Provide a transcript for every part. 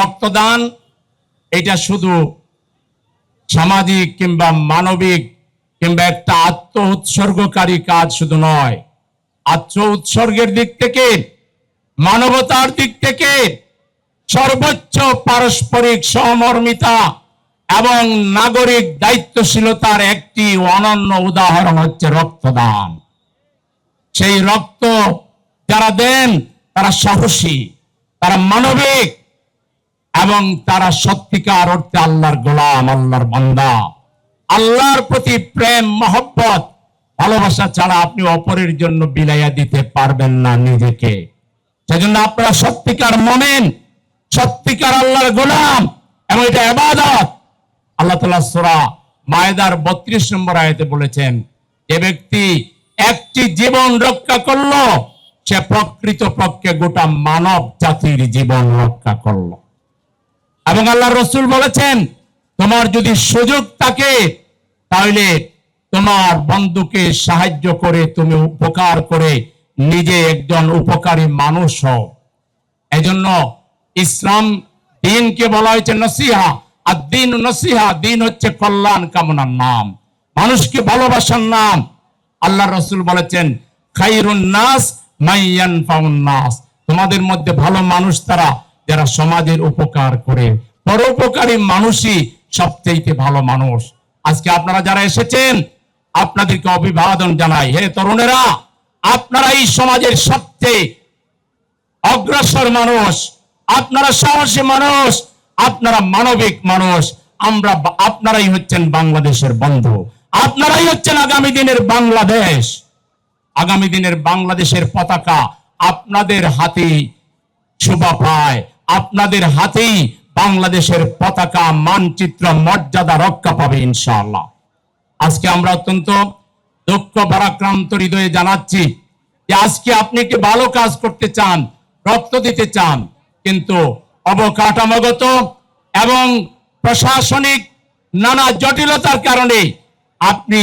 রক্তদান এটা শুধু সামাজিক কিংবা মানবিক কিংবা একটা আত্ম উৎসর্গকারী কাজ শুধু নয়, আত্ম উৎসর্গের দিক থেকে, মানবতার দিক থেকে সর্বোচ্চ পারস্পরিক সহমর্মিতা এবং নাগরিক দায়িত্বশীলতার একটি অনন্য উদাহরণ হচ্ছে রক্তদান। সেই রক্ত যারা দেন তারা সাহসী, তারা মানবিক এবং তারা সত্যিকার অর্থে আল্লাহর গোলাম, আল্লাহর বান্দা। আল্লাহর প্রতি প্রেম, মহব্বত, ভালোবাসা ছাড়া আপনি অপরের জন্য বিলাইয়া দিতে পারবেন না নিজেকে। সেজন্য আপনারা সত্যিকার মুমিন, সত্যিকার আল্লাহর গোলাম, এবং এটা ইবাদত। আল্লাহ তাআলা সূরা মায়েদার 32 নম্বর আয়াতে বলেছেন, যে ব্যক্তি একটি জীবন রক্ষা করলো সে প্রকৃতপক্ষে গোটা মানব জাতির জীবন রক্ষা করলো। এবং আল্লাহর রাসূল বলেছেন, তোমার যদি সুযোগ থাকে তাহলে তোমার বন্ধুকে সাহায্য করে, তুমি উপকার করে নিজে একজন উপকারী মানুষ হও। এজন্য ইসলাম দ্বীনকে বলা হয়েছে নসিহা। আর দ্বীন নসিহা, দ্বীন হচ্ছে কল্যাণ কামনার নাম, মানুষকে ভালোবাসার নাম। আল্লাহর রাসূল বলেছেন, খায়রুন নাস মাইয়ানফাউন নাস, তোমাদের মধ্যে ভালো মানুষ তারা যারা সমাজের উপকার করে। পরোপকারী মানুষই সবচেয়ে ভালো মানুষ। আজকে আপনারা যারা এসেছেন আপনাদেরকে অভিবাদন জানাই। হে তরুণেরা, আপনারা এই সমাজের সবচেয়ে অগ্রসর মানুষ, আপনারা সাহসী মানুষ, আপনারা মানবিক মানুষ। আপনারাই হচ্ছেন বাংলাদেশের বন্ধু, আপনারাই হচ্ছেন আগামী দিনের বাংলাদেশ। আগামী দিনের বাংলাদেশের পতাকা আপনাদের হাতেই শোভা পায়, আপনাদের হাতেই বাংলাদেশের পতাকা, মানচিত্র, মর্যাদা রক্ষা পাবে ইনশাআল্লাহ। আজকে আমরা অত্যন্ত দুঃখ ভারাক্রান্ত হৃদয়ে জানাচ্ছি যে আজকে আপনি কি ভালো কাজ করতে চান, রক্ত দিতে চান, কিন্তু অবকাঠামোগত এবং প্রশাসনিক নানা জটিলতার কারণে আপনি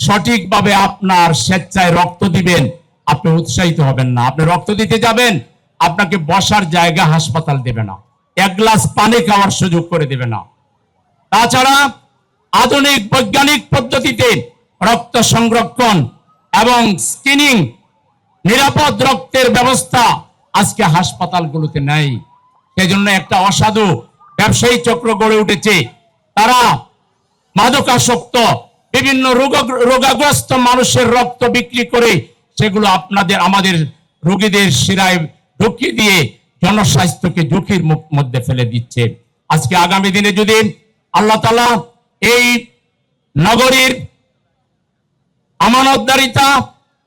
সঠিকভাবে আপনার স্বেচ্ছায় রক্ত দিবেন, আপনি উৎসাহিত হবেন না। আপনি রক্ত দিতে যাবেন, আপনাকে বসার জায়গা হাসপাতাল দেবে না, এক গ্লাস পানি খাওয়ার সুযোগ করে দেবে না। তাছাড়া আধুনিক বৈজ্ঞানিক পদ্ধতিতে রক্ত সংরক্ষণ এবং স্ক্রিনিং, নিরাপদ রক্তের ব্যবস্থা আজকে হাসপাতালগুলোতে নেই। সেজন্য একটা অসাধু ব্যবসায়ী চক্র গড়ে উঠেছে। তারা মাদকাসক্ত বিভিন্ন রোগাগ্রস্ত মানুষের রক্ত বিক্রি করে সেগুলো আমাদের রোগীদের শিরায় ঢুকিয়ে দিয়ে জনস্বাস্থ্যকে ঝুঁকির মধ্যে ফেলে দিচ্ছে। আজকে আগামী দিনে যদি আল্লাহ তাআলা এই নগরীর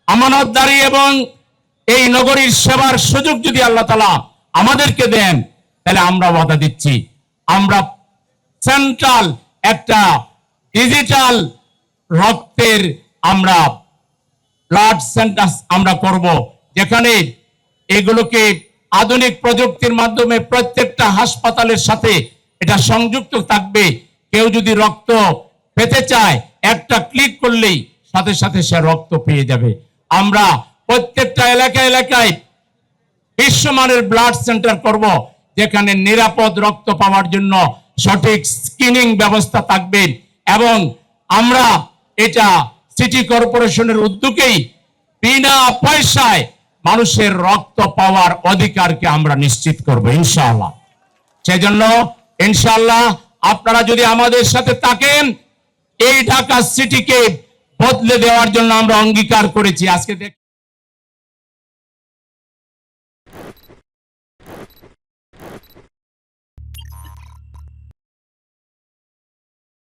আমানতদারি এবং এই নগরীর সেবার সুযোগ যদি আল্লাহ তাআলা আমাদেরকে দেন, তাহলে আমরা ওয়াদা দিচ্ছি, আমরা সেন্ট্রাল একটা ডিজিটাল রক্তের আমরা ব্লাড সেন্টার আমরা করব, যেখানে এগুলোকে আধুনিক প্রযুক্তির মাধ্যমে প্রত্যেকটা হাসপাতালের সাথে এটা সংযুক্ত থাকবে। কেউ যদি রক্ত পেতে চায়, একটা ক্লিক করলেই সাথে সাথে সে রক্ত পেয়ে যাবে। আমরা প্রত্যেকটা এলাকায় বিশ্বমানের ব্লাড সেন্টার করব, যেখানে নিরাপদ রক্ত পাওয়ার জন্য সঠিক স্ক্রিনিং ব্যবস্থা থাকবে। এবং আমরা এটা সিটি কর্পোরেশনের উদ্যোগেই বিনা পয়সায় মানুষের রক্ত পাওয়ার অধিকারকে আমরা নিশ্চিত করব ইনশাআল্লাহ। সেজন্য ইনশাআল্লাহ আপনারা যদি আমাদের সাথে থাকেন, এই ঢাকা সিটিকে বদলে দেওয়ার জন্য আমরা অঙ্গীকার করেছি। আজকে